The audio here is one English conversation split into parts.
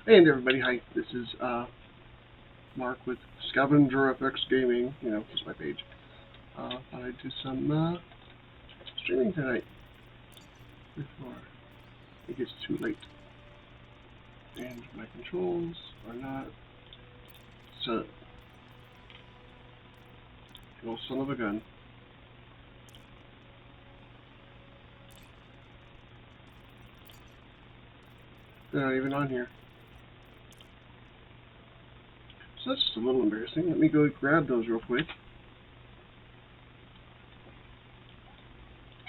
And everybody, hi, this is Mark with Scavenger FX Gaming. You know, this is my page. Thought I'd do some streaming tonight before it gets too late. And my controls are not set. You son of a gun. They're not even on here. So that's just a little embarrassing. Let me go grab those real quick.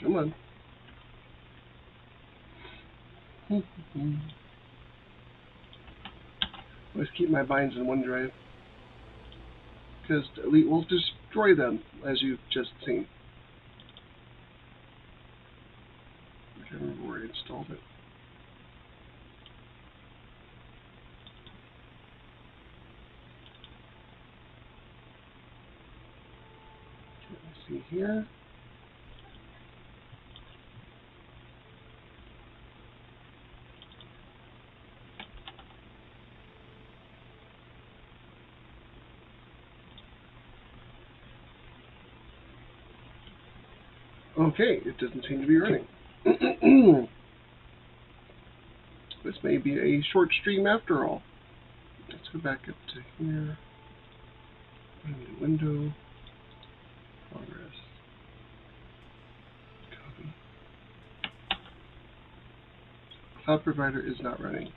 Come on. Always keep my binds in OneDrive, because Delete will destroy them, as you've just seen. I can't remember where I installed it. Let's see here. Okay, it doesn't seem to be running. This may be a short stream after all. Let's go back up to here. New window. Progress. Copy. Cloud provider is not running.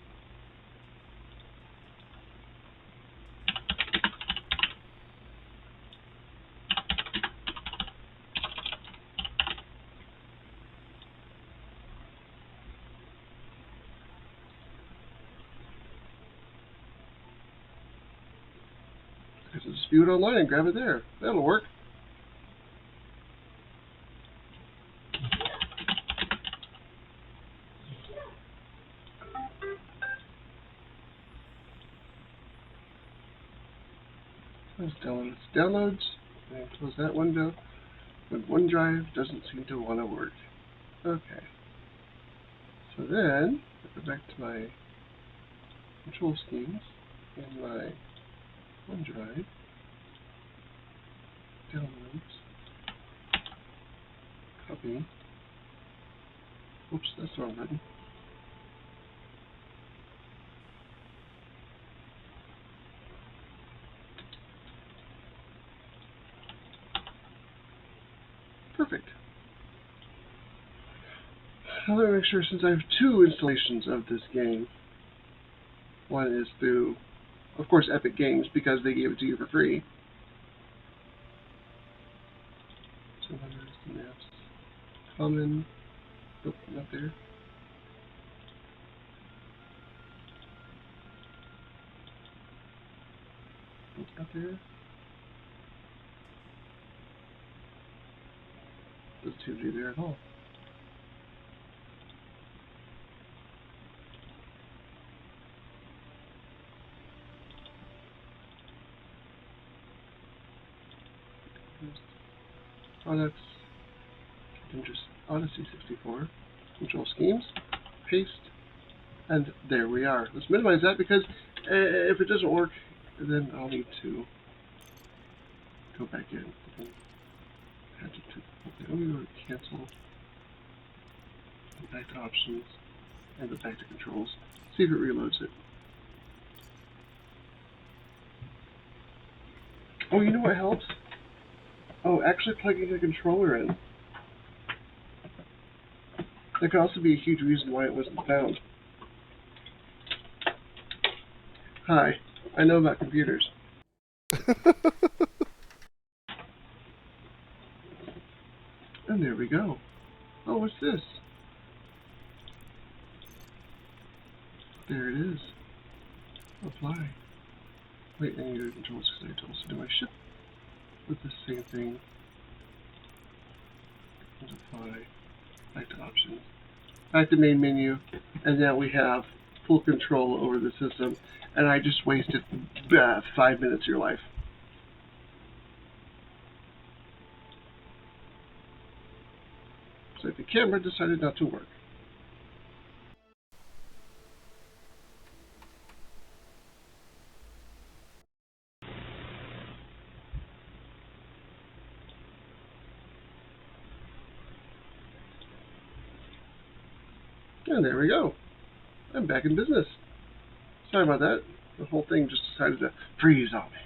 Just view it online and grab it there. That'll work. Let's download its downloads and close that window. But OneDrive doesn't seem to want to work. Okay. So then, I go back to my control schemes in my OneDrive. Downloads. Copy. Oops, that's the wrong button. Perfect. Now let me make sure, since I have two installations of this game. One is through, of course, Epic Games, because they gave it to you for free. So there's the maps. Common. Nope, not there. Nope, not there. Doesn't seem to be there at all. Products, just Odyssey 64, control schemes, paste, and there we are. Let's minimize that, because if it doesn't work, then I'll need to go back in. Okay, let me go to cancel, back to options, and go back to controls. See if it reloads it. Oh, you know what helps? Oh, actually plugging a controller in. That could also be a huge reason why it wasn't found. Hi, I know about computers. And there we go. Oh, what's this? There it is. Apply. Wait, I need to controls because I told us to do my ship with the same thing. Apply. Back to options. Back to main menu. And now we have full control over the system. And I just wasted 5 minutes of your life. So the camera decided not to work. And there we go. I'm back in business. Sorry about that. The whole thing just decided to freeze on me.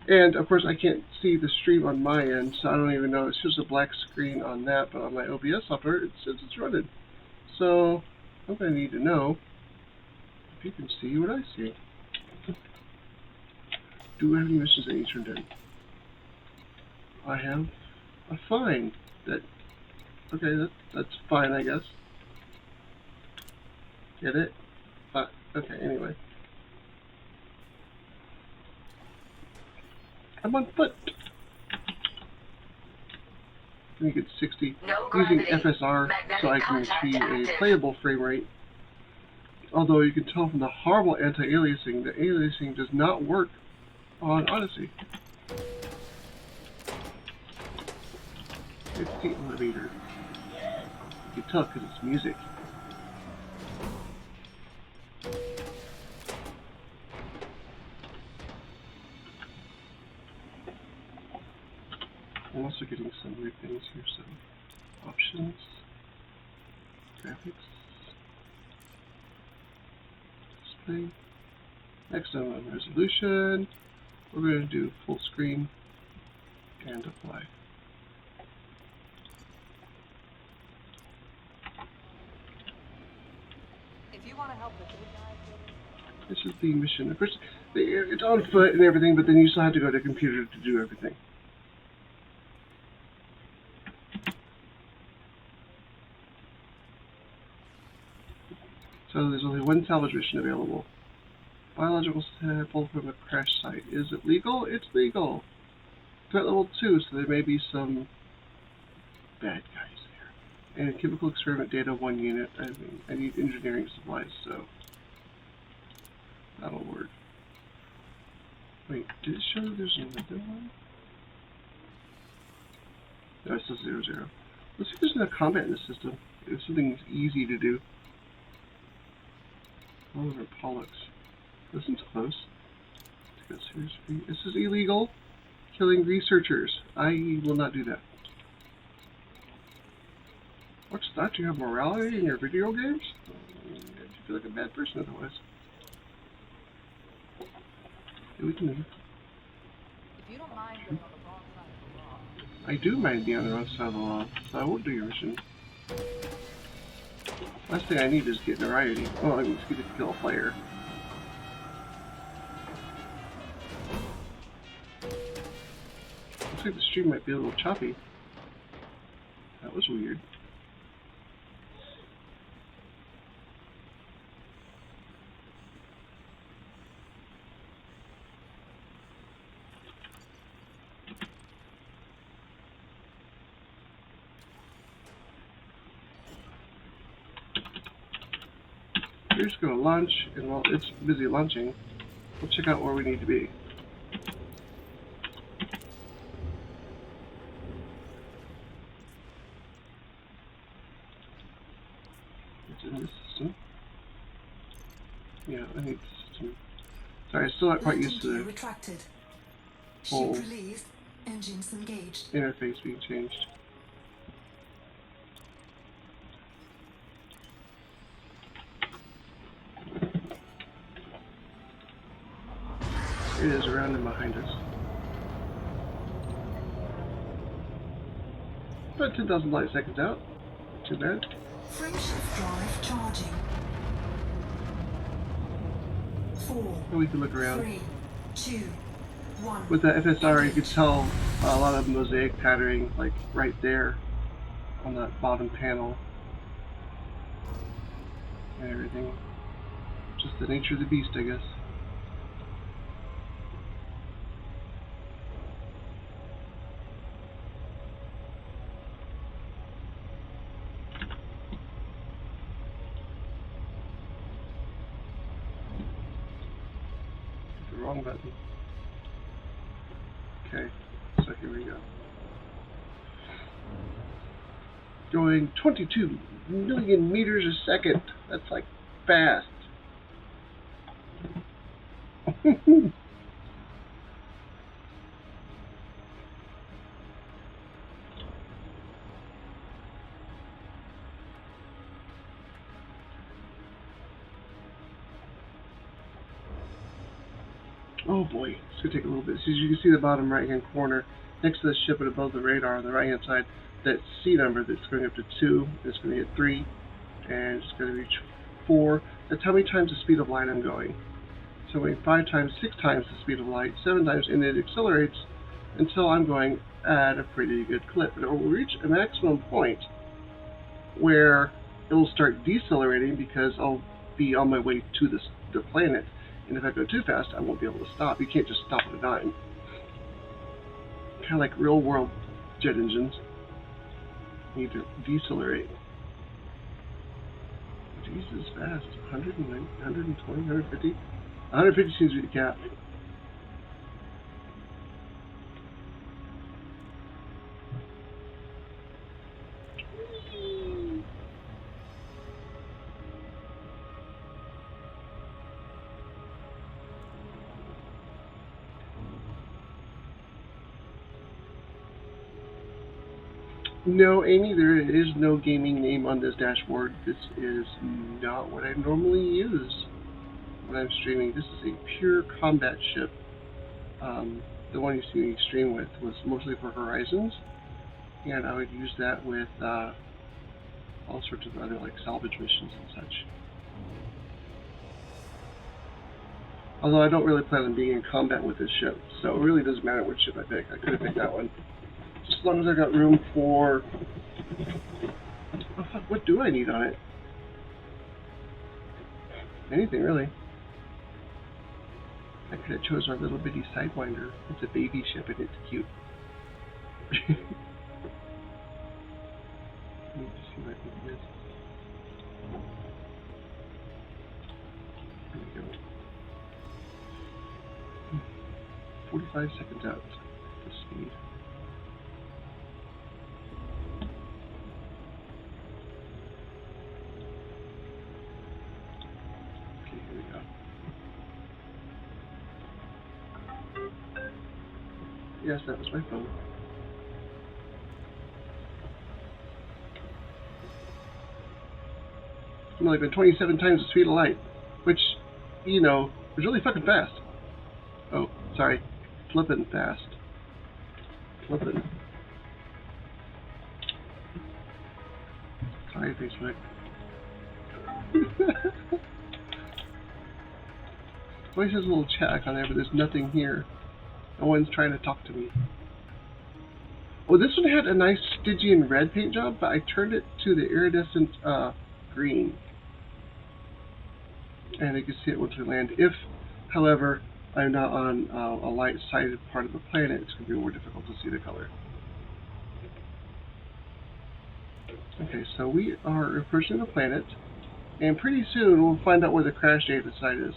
And of course I can't see the stream on my end, so I don't even know. It's just a black screen on that, but on my OBS software it says it's running. So I'm going to need to know if you can see what I see. Do I have any missions that you turned in? I have a fine. That's fine, I guess. Get it? But okay, anyway. I'm on foot. Let me get 60 using FSR so I can achieve a playable frame rate. Although you can tell from the horrible anti-aliasing that aliasing does not work on Odyssey. It's the elevator. You can tell because it's music. I'm also getting some weird things here, so options, graphics, display, maximum resolution. We're going to do full screen and apply. If you want to help the big guy, this is the mission. Of course, it's on foot and everything, but then you still have to go to a computer to do everything. So there's only one salvage mission available. Biological sample from a crash site. Is it legal? It's legal. Threat level 2, so there may be some bad guys there. And chemical experiment data 1 unit. I need engineering supplies, so that'll work. Wait, did it show that there's another one? No, it's still 0-0. Let's see if there's no combat in the system. If something easy to do. Oliver Pollux. This one's close. This is illegal. Killing researchers. I will not do that. What's that? You have morality in your video games? You feel like a bad person otherwise. Okay, we can leave. if you don't mind being on the wrong side of the law. I do mind being on the wrong side of the law, so I won't do your mission. Last thing I need is get notoriety. Oh, I need to get to kill a player. Looks like the stream might be a little choppy. That was weird. We're just going to launch, and while it's busy launching, we'll check out where we need to be. It's in this system. Yeah, I need the system. Sorry, I'm still not quite used to the retracted. whole Ship released. Engines engaged. interface being changed. It is around and behind us. About 10,000 light seconds out. Too bad. Frameshift drive charging. 4. And we can look around. 3, 2, 1. With the FSR, you could tell a lot of mosaic patterning, like right there on that bottom panel and everything. Just the nature of the beast, I guess. Wrong button. Okay, so here we go. Going 22 million meters a second. That's like fast. Oh boy, it's going to take a little bit. So as you can see the bottom right hand corner, next to the ship and above the radar on the right hand side, that C number that's going up to 2, it's going to hit 3, and it's going to reach 4. That's how many times the speed of light I'm going. So going 5 times, 6 times the speed of light, 7 times, and it accelerates until I'm going at a pretty good clip. And it will reach a maximum point where it will start decelerating because I'll be on my way to the planet. And if I go too fast, I won't be able to stop. You can't just stop at a dime. Kind of like real world jet engines. You need to decelerate. Jesus, fast. 190, 120, 150. 150 seems to be the cap. No, Amy, there is no gaming name on this dashboard. This is not what I normally use when I'm streaming. This is a pure combat ship. The one you see me stream with was mostly for Horizons, and I would use that with all sorts of other like salvage missions and such. Although I don't really plan on being in combat with this ship, so it really doesn't matter which ship I pick. I could have picked that one. Just as long as I got room for... Oh, fuck, what do I need on it? Anything, really. I could have chose our little bitty Sidewinder. It's a baby ship and it's cute. Let me just see what it is. There we go. 45 seconds out. The speed. Okay, here we go. Yes, that was my phone. I'm like 27 times the speed of light, which, you know, is really fucking fast. Oh, sorry. Flippin' fast. Flippin'. Sorry, Facebook. Always has a little chat icon there, but there's nothing here. No one's trying to talk to me. Oh, this one had a nice Stygian red paint job, but I turned it to the iridescent green. And you can see it once we land. If, however, I'm not on a light-sided part of the planet, it's going to be more difficult to see the color. Okay, so we are approaching the planet, and pretty soon we'll find out where the crash site is.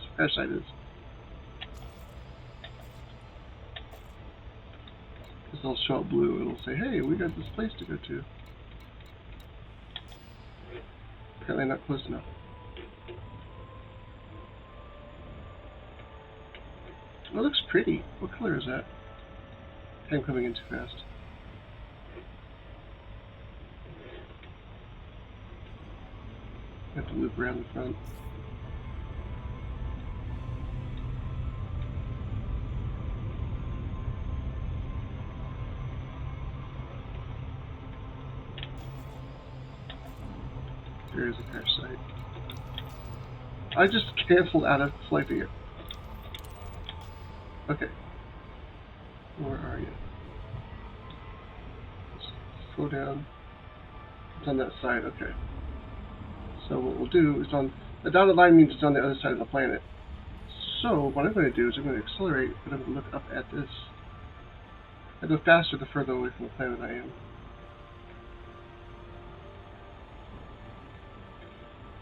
Because it'll show up blue, it'll say, hey, we got this place to go to. Apparently not close enough. Oh, it looks pretty. What color is that? I'm coming in too fast. I have to loop around the front. There is a crash site. I just canceled out of flighting it. Okay. Where are you? Slow down. It's on that side, okay. So what we'll do is on the dotted line means it's on the other side of the planet. So what I'm going to do is I'm going to accelerate, but I'm going to look up at this. I go faster the further away from the planet I am.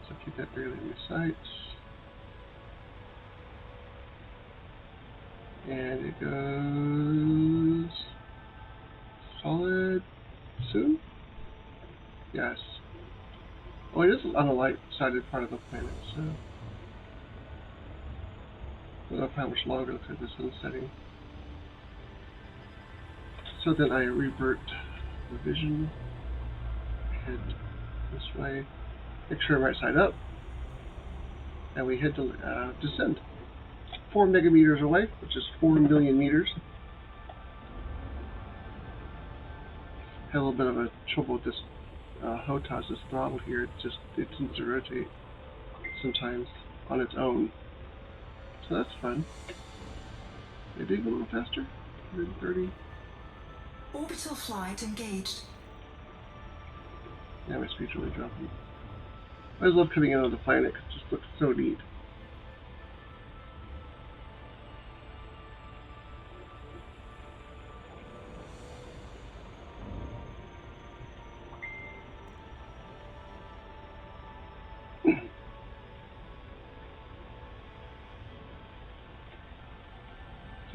So keep that barely in your sights. And it goes Oh, it is on the light-sided part of the planet, so... I don't know how much longer it looks like the sun's setting. So then I revert the vision, head this way, make sure I'm right side up, and we head to descend. 4 megameters away, which is 4 million meters. Had a little bit of a trouble with this HOTAS, this throttle here. It tends to rotate sometimes on its own. So that's fun. Maybe go a little faster. 130. Orbital flight engaged. Yeah, my speed's really dropping. I just love coming in on the planet because it just looks so neat.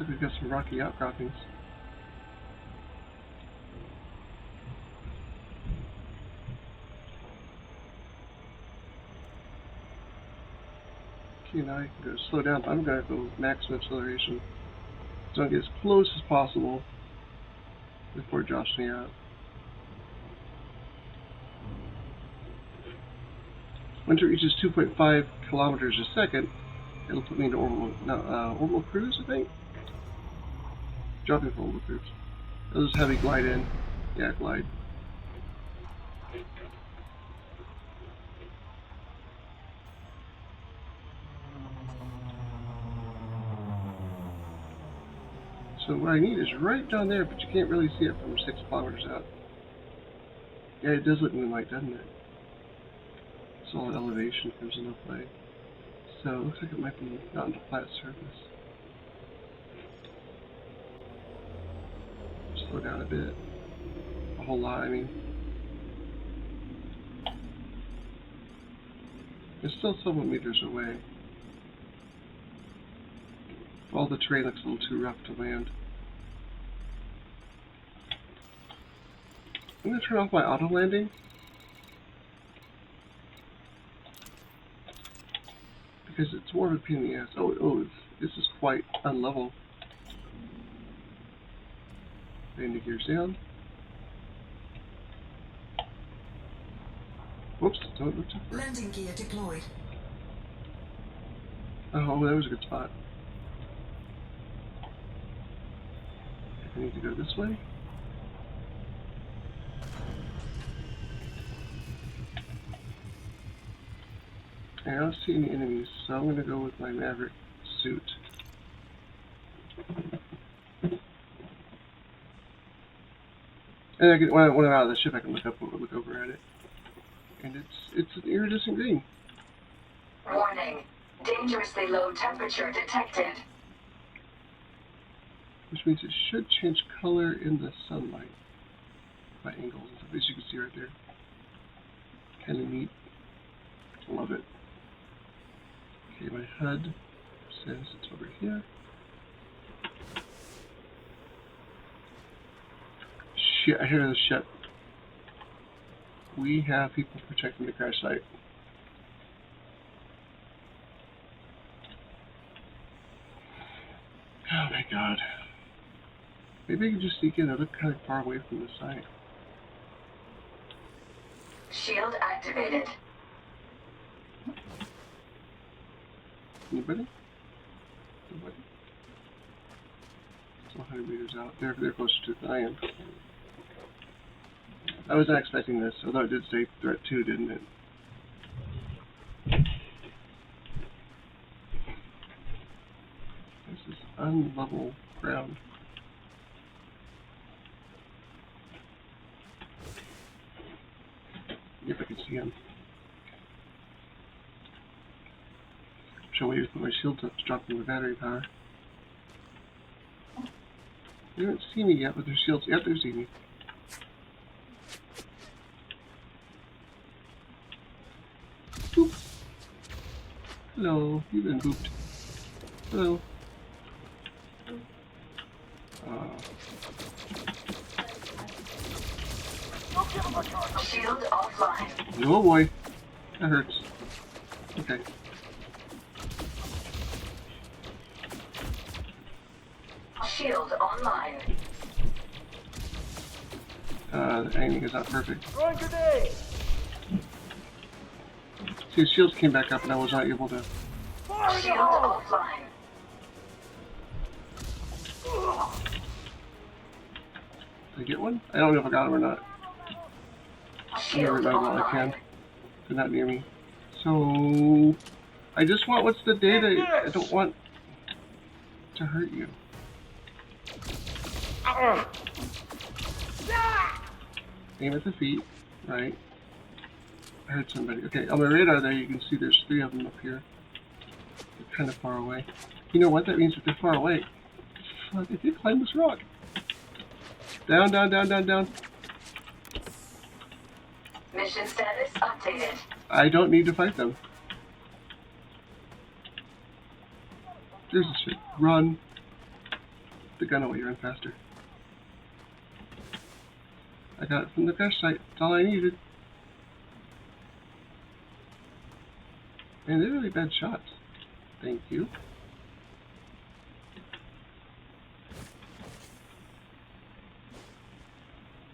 Looks like we've got some rocky outcroppings. Okay, now I can go slow down, but I'm going to go maximum acceleration. So I get as close as possible before jostling out. When it reaches 2.5 kilometers a second, it'll put me into orbital cruise, I think? Dropping for orbital cruise. I'll just heavy glide in. Yeah, glide. So what I need is right down there, but you can't really see it from 6 kilometers out. Yeah, it does look moonlight, doesn't it? Solid elevation comes into play. So it looks like it might be not on the flat surface. Slow down a bit. A whole lot, I mean. It's still several meters away. All the terrain looks a little too rough to land. I'm going to turn off my auto landing. Because it's more of a pain in the ass. This is quite unlevel. Landing gears down. Whoops, don't look too far. Landing gear deployed. Oh, that was a good spot. I need to go this way. I don't see any enemies, so I'm going to go with my Maverick suit. And I can, when I'm out of the ship, I can look over at it, and it's an iridescent green. Warning: dangerously low temperature detected. Which means it should change color in the sunlight by angles, as you can see right there. Kind of neat. Love it. Okay, my HUD says it's over here. Shit, I hear the ship. We have people protecting the crash site. Oh my god. Maybe I can just sneak in. I look kind of far away from the site. Shield activated. Anybody? Nobody? It's 100 meters out. They're closer to it than I am. I was not expecting this, although it did say threat 2, didn't it? This is unlevel ground. See if I can see him. I'm waiting for my shield to drop in the battery power. They don't see me yet with their shields. Yep, they see me. Boop. Hello, you've been booped. Hello. Shield offline. Oh boy. That hurts. Okay. Shield online. The aiming is not perfect. Throwing grenade! See, the shields came back up and I was not able to... Fire in the Shield hole! offline. Did I get one? I don't know if I got him or not. I Shield never know while I can. online. They're not near me. So... I just want what's the data. I don't want to hurt you. Aim at the feet. Right. I heard somebody. Okay, on my radar there you can see there's 3 of them up here. They're kind of far away. You know what? That means that they're far away. Fuck, I did climb this rock. Down, down, down, down, down. Mission status updated. I don't need to fight them. There's a shit. Run. Put the gun away, run faster. I got it from the crash site. That's all I needed. Man, they're really bad shots. Thank you.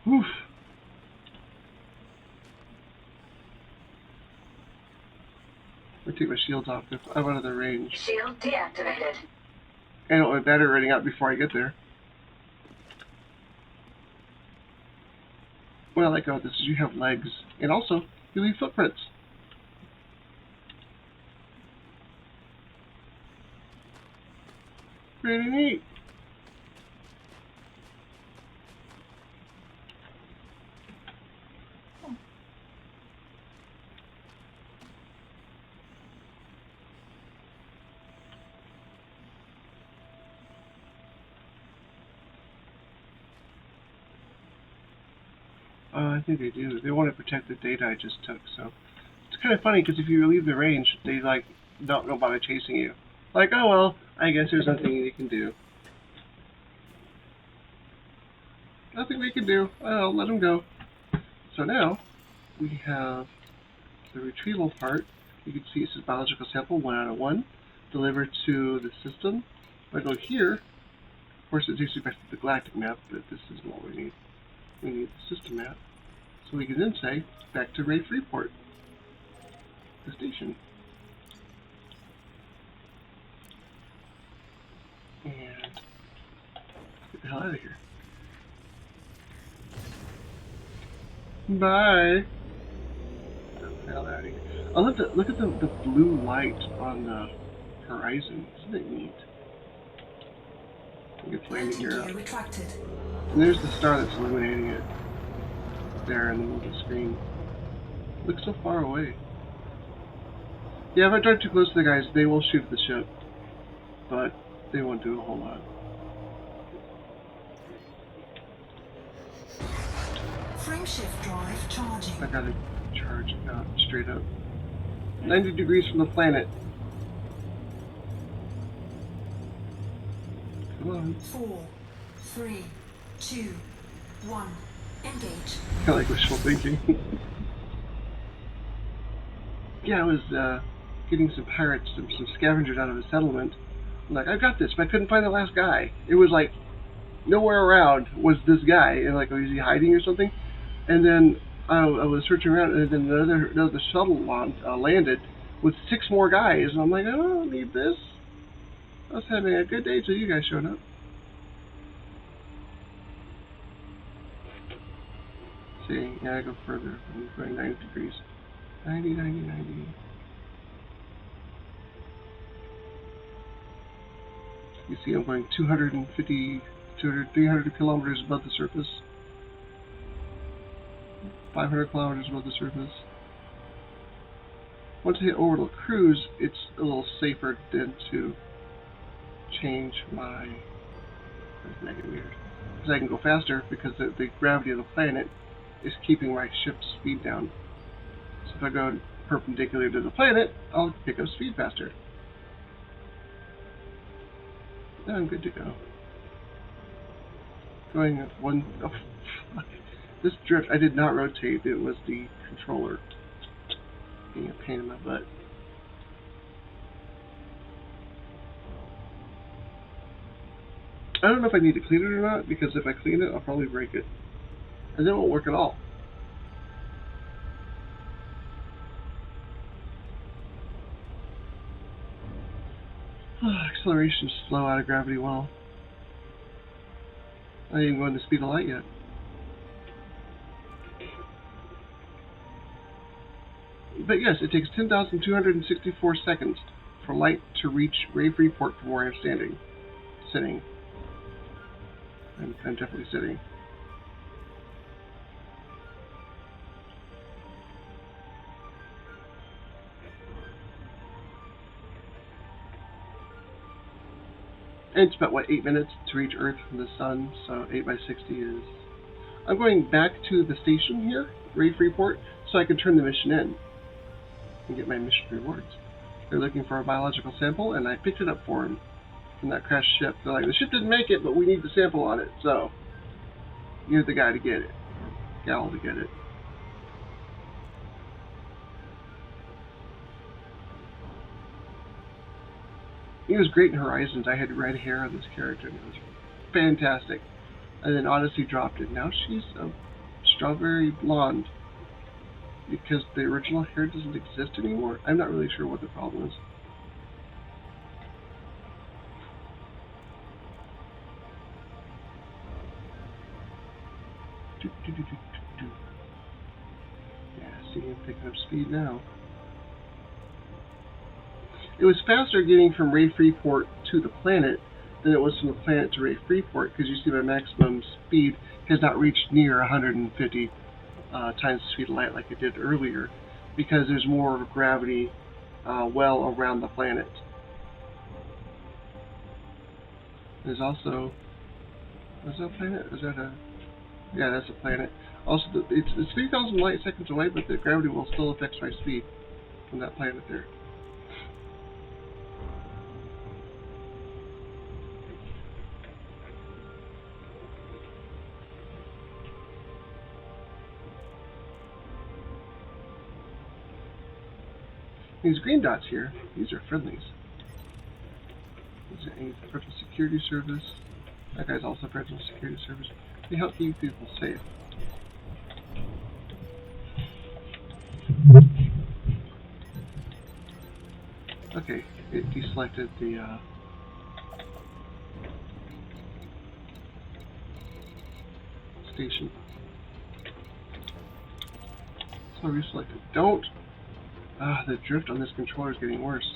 Oof. I'm gonna take my shields off if I'm out of their range. Shield deactivated. I don't want my battery running out before I get there. What I like about this is you have legs, and also you leave footprints. Pretty neat. I think they do. They want to protect the data I just took, so it's kind of funny because if you leave the range, they like don't bother chasing you. Like, oh well, I guess there's nothing you can do. Nothing we can do. Oh, let them go. So now we have the retrieval part. You can see it says biological sample 1 out of 1, delivered to the system. If I go here, of course it takes you back to the galactic map, but this isn't what we need. We need the system map. So we can then say, back to Ray Freeport, the station. And get the hell out of here. Bye. Get the hell out of here. I love the look at the blue light on the horizon. Isn't it neat? I think it's landing here. Gear retracted. And there's the star that's illuminating it. There in the middle of the screen. Looks so far away. Yeah, if I drive too close to the guys, they will shoot at the ship. But they won't do a whole lot. Frameshift drive charging. I gotta charge it out straight up. 90 degrees from the planet. Come on. 4, 3, 2, 1. Engage. I like wishful thinking. Yeah, I was getting some pirates, some scavengers out of a settlement. I'm like, I've got this, but I couldn't find the last guy. It was like, nowhere around was this guy. And like, was he hiding or something? And then I was searching around, and then another shuttle landed with 6 more guys. And I'm like, I don't need this. I was having a good day till you guys showed up. See, yeah, I go further. I'm going 90 degrees. 90, 90, 90. You see I'm going 250, 200, 300 kilometers above the surface. 500 kilometers above the surface. Once I hit orbital cruise, it's a little safer than to change my... That's making weird. Because I can go faster because the gravity of the planet is keeping my ship's speed down. So if I go perpendicular to the planet, I'll pick up speed faster. Now I'm good to go. Going at one... Oh, fuck. This drift, I did not rotate, it was the controller. being a pain in my butt. I don't know if I need to clean it or not, because if I clean it, I'll probably break it. And then it won't work at all. Acceleration is slow out of gravity well. I ain't even going to speed of light yet. But yes, it takes 10,264 seconds for light to reach Ray Freeport from where I'm standing. Sitting. I'm definitely sitting. And it's about, what, 8 minutes to reach Earth from the Sun, so 8 by 60 is... I'm going back to the station here, Ray Freeport, so I can turn the mission in and get my mission rewards. They're looking for a biological sample, and I picked it up for them from that crashed ship. They're like, the ship didn't make it, but we need the sample on it, so you're the guy to get it, or gal to get it. He was great in Horizons. I had red hair on this character, and it was fantastic. And then Odyssey dropped it. Now she's a strawberry blonde because the original hair doesn't exist anymore. I'm not really sure what the problem is. Yeah, see him picking up speed now. It was faster getting from Ray Freeport to the planet than it was from the planet to Ray Freeport, because you see my maximum speed has not reached near 150 times the speed of light like it did earlier, because there's more gravity well around the planet. There's also... is that a planet? Is that a... yeah, that's a planet. Also, it's 3,000 light seconds away, but the gravity will still affect my speed from that planet there. These green dots here, these are friendlies. Is there any personal security service? That guy's also personal security service. They help keep people safe. Okay, it deselected the station. So reselected. Don't! The drift on this controller is getting worse.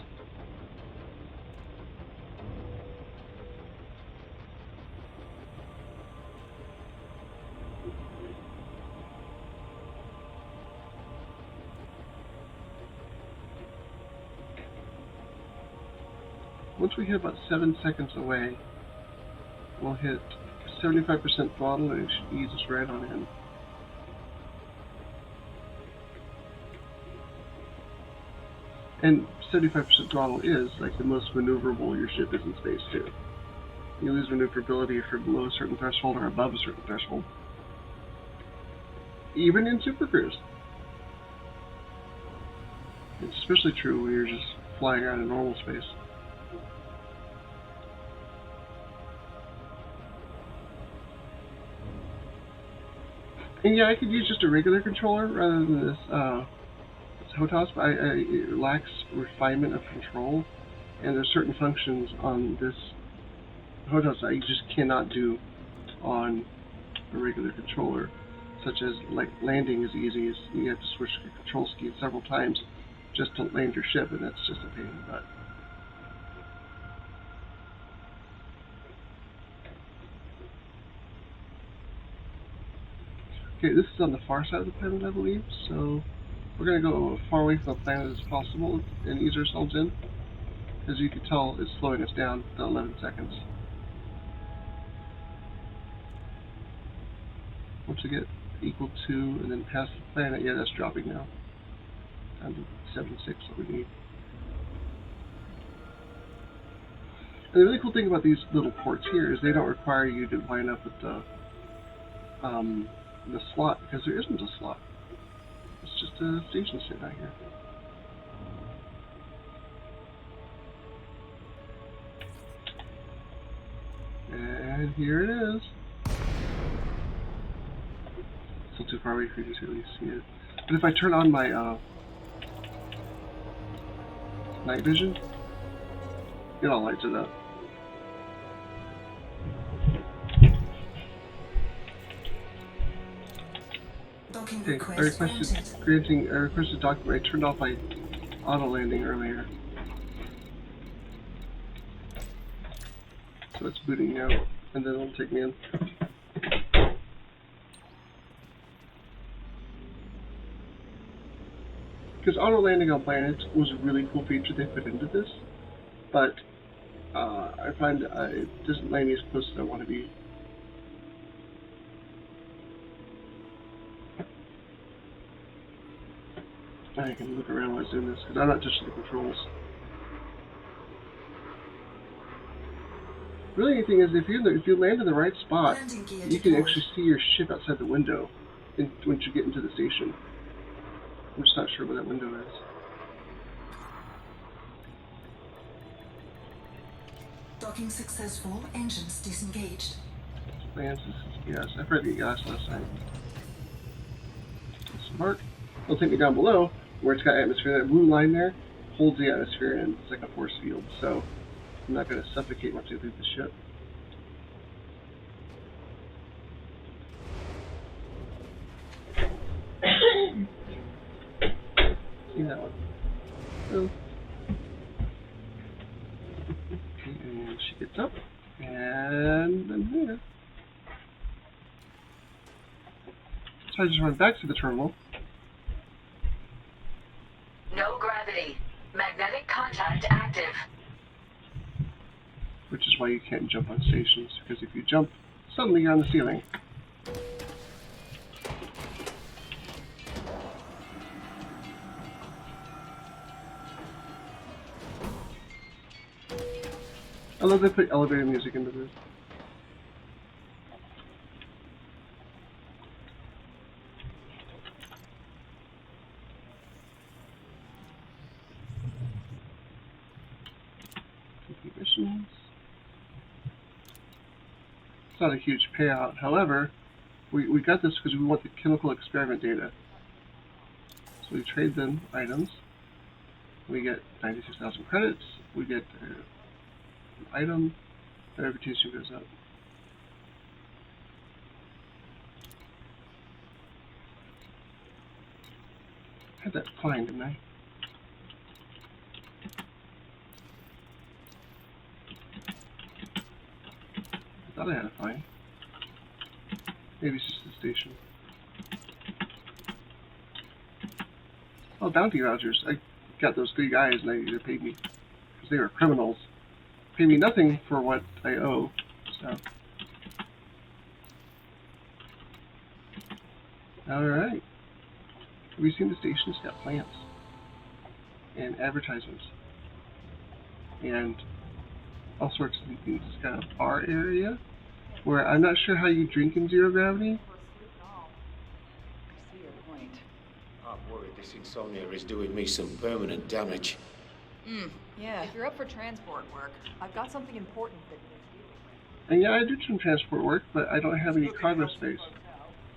Once we hit about 7 seconds away, we'll hit 75% throttle and it should ease us right on in. And 75% throttle is like the most maneuverable your ship is in space too. You lose maneuverability if you're below a certain threshold or above a certain threshold. Even in Super Cruise. It's especially true when you're just flying around in normal space. And yeah, I could use just a regular controller rather than this HOTAS, but it lacks refinement of control, and there's certain functions on this HOTAS that you just cannot do on a regular controller, such as like landing is easy as you have to switch your control scheme several times just to land your ship, and that's just a pain in the butt. Okay, this is on the far side of the planet, I believe, so we're going to go as far away from the planet as possible and ease ourselves in. As you can tell, it's slowing us down to 11 seconds. Once we get equal to and then past the planet, yeah, that's dropping now. Down to 7.6, what we need. And the really cool thing about these little ports here is they don't require you to line up with the slot, because there isn't a slot. It's just a station sitting out here. And here it is. Still too far away for you to really see it. But if I turn on my night vision, it all lights it up. Docking Okay, request granted. I requested document. I turned off my auto landing earlier. So it's booting out, and then it'll take me in. Because auto landing on planets was a really cool feature they put into this, but I find it doesn't land me as close as I want to be. I can look around while I was doing this, because I'm not touching the controls. Really, the thing is, if you land in the right spot, Landing gear you can deployed. actually see your ship outside the window once you get into the station. I'm just not sure where that window is. Docking successful. Engines disengaged. Lands is gas. I forgot to get gas last night. Smart. It'll take me down below where it's got atmosphere. That blue line there holds the atmosphere in. It's like a force field, so I'm not going to suffocate once I leave the ship. See that one? Oh. Okay, and she gets up, and I'm here. So I just run back to the terminal. No gravity. Magnetic contact active. Which is why you can't jump on stations, because if you jump, suddenly you're on the ceiling. I love they put elevator music into this. Missions. It's not a huge payout. However, we got this because we want the chemical experiment data. So we trade them items. We get 96,000 credits. We get an item. Their reputation goes up. I had that fine, didn't I? I thought I had a fine. Maybe it's just the station. Oh, bounty vouchers. I got those 3 guys and they paid me. Because they were criminals. Paid me nothing for what I owe. So. Alright. Have you seen the station? It's got plants. And advertisements. And all sorts of things. It's got a bar area where I'm not sure how you drink in zero gravity. I see your point. I'm worried this insomnia is doing me some permanent damage. Yeah. If you're up for transport work, I've got something important that needs dealing with. And yeah, I do some transport work, but I don't have any cargo space.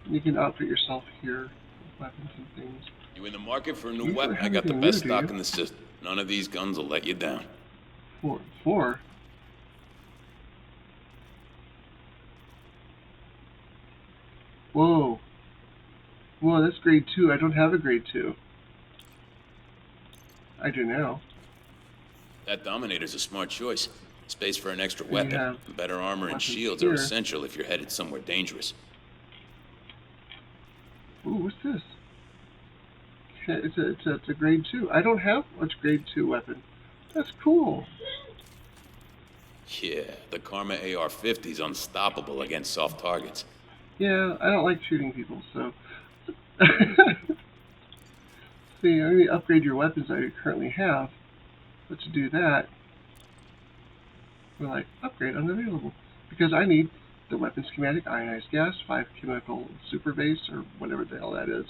You can outfit yourself here with weapons and things. You in the market for a new You don't weapon? have I got the anything best new, do stock you? in the system. None of these guns will let you down. Four? Whoa. Whoa, that's grade 2. I don't have a grade 2. I do now. That Dominator's a smart choice. Space for an extra You weapon. have Better armor and weapons shields here. are essential if you're headed somewhere dangerous. Ooh, what's this? It's a grade 2. I don't have much grade 2 weapon. That's cool. Yeah, the Karma AR-50's unstoppable against soft targets. Yeah, I don't like shooting people, so. See, I need to upgrade your weapons that you currently have. But to do that, we're like, upgrade unavailable. Because I need the weapon schematic, ionized gas, 5 chemical super base, or whatever the hell that is.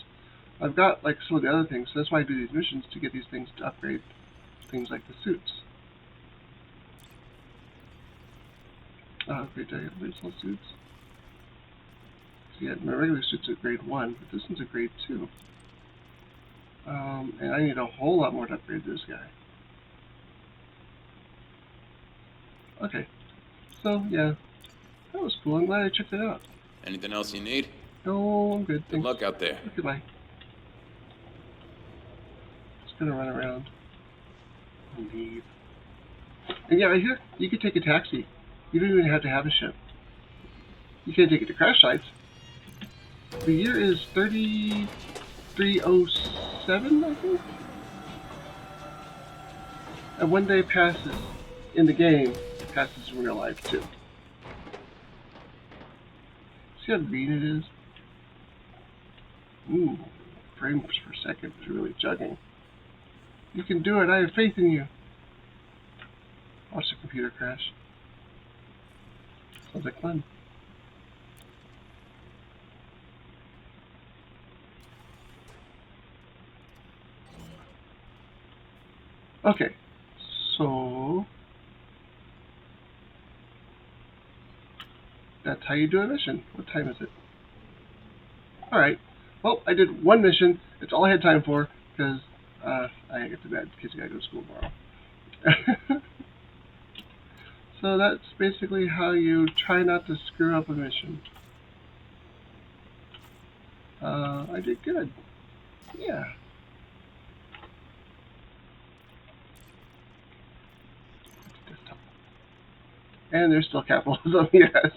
I've got like some of the other things, so that's why I do these missions, to get these things to upgrade things like the suits. Grade I have baseball suits. So yeah, my regular suit's a grade 1, but this one's a grade 2. And I need a whole lot more to upgrade this guy. Okay. So, yeah. That was cool. I'm glad I checked it out. Anything else you need? No, I'm good. Good Thanks. luck out there. Goodbye. Just gonna run around and leave. And yeah, I hear you could take a taxi. You don't even have to have a ship. You can't take it to crash sites. The year is 3307, I think? And one day passes in the game, passes in real life too. See how green it is? Ooh, frames per second is really jugging. You can do it, I have faith in you. Watch the computer crash. Sounds like fun. Okay, so that's how you do a mission. What time is it? Alright, well, I did one mission. It's all I had time for, because I get to bed. Kids gotta go to school tomorrow. So that's basically how you try not to screw up a mission. I did good. Yeah. And there's still capitalism, yes.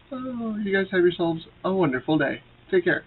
Oh, you guys have yourselves a wonderful day. Take care.